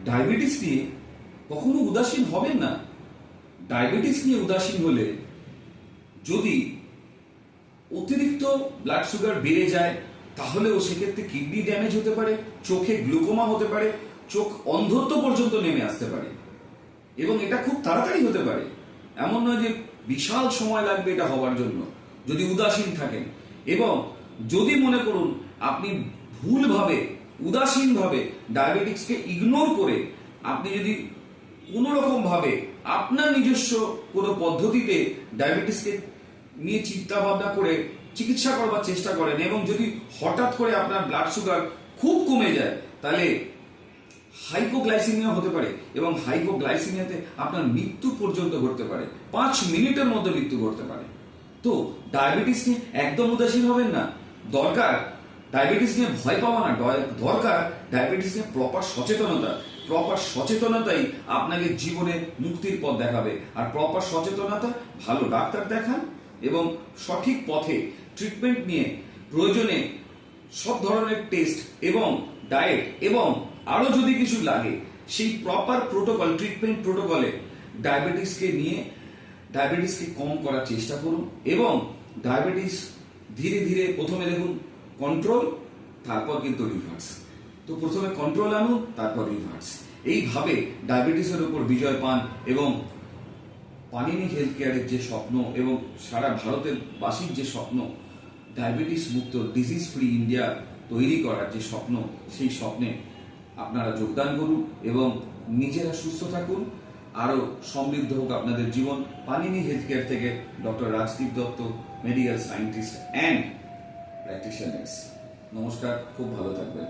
Diabetes নিয়ে কখনো উদাসীন হবেন না। ডায়াবেটিস নিয়ে উদাসীন হলে যদি অতিরিক্ত ব্লাড সুগার বেড়ে যায় তাহলেও সেক্ষেত্রে কিডনি ড্যামেজ হতে পারে, চোখে গ্লুকোমা হতে পারে, চোখ অন্ধত্ব পর্যন্ত নেমে আসতে পারে এবং এটা খুব তাড়াতাড়ি হতে পারে। এমন নয় যে বিশাল সময় লাগবে এটা হওয়ার জন্য যদি উদাসীন থাকেন। এবং যদি মনে করুন আপনি ভুলভাবে উদাসীনভাবে ডায়াবেটিক্সকে ইগনোর করে আপনি যদি কোনো রকম ভাবে আপনার নিজস্ব কোনো পদ্ধতিতে ডায়াবেটিসকে নিয়ে চিন্তা ভাবনা করে চিকিৎসা করবার চেষ্টা করেন এবং যদি হঠাৎ করে আপনার ব্লাড সুগার খুব কমে যায় তাহলে হাইপোগ্লাইসিমিয়া হতে পারে এবং হাইপোগ্লাইসিমিয়াতে আপনার মৃত্যু পর্যন্ত ঘটতে পারে, 5 মিনিটের মধ্যে মৃত্যু ঘটতে পারে। তো ডায়াবেটিস নিয়ে একদম উদাসীন হবেন না। দরকার ডায়াবেটিস নিয়ে ভয় পাওয়া না, দরকার ডায়াবেটিস নিয়ে প্রপার সচেতনতাই আপনাকে জীবনে মুক্তির পথ দেখাবে। আর প্রপার সচেতনতা, ভালো ডাক্তার দেখান এবং সঠিক পথে ট্রিটমেন্ট নিয়ে প্রয়োজনে সব ধরনের টেস্ট এবং ডায়েট এবং আরো যদি কিছু লাগে সেই প্রপার প্রোটোকল, ট্রিটমেন্ট প্রোটোকলে ডায়াবেটিসকে কম করার চেষ্টা করুন এবং ডায়াবেটিস ধীরে ধীরে প্রথমে দেখুন কন্ট্রোল, তারপর কিন্তু রিভার্স। তো প্রথমে কন্ট্রোল আনুন, তারপর রিভার্স। এইভাবে ডায়াবেটিসের উপর বিজয় পান এবং পানিনি হেলথ কেয়ারের যে স্বপ্ন এবং সারা ভারতের বাসীর যে স্বপ্ন, ডায়াবেটিস মুক্ত ডিজিজ ফ্রি ইন্ডিয়া তৈরি করার যে স্বপ্ন, সেই স্বপ্নে আপনারা যোগদান করুন এবং নিজেরা সুস্থ থাকুন। আরো সমৃদ্ধ হোক আপনাদের জীবন। পানিনি হেলথ কেয়ার থেকে doctor Rajdeep Dutta, medical scientist and practitioners. নমস্কার, খুব ভালো থাকবেন।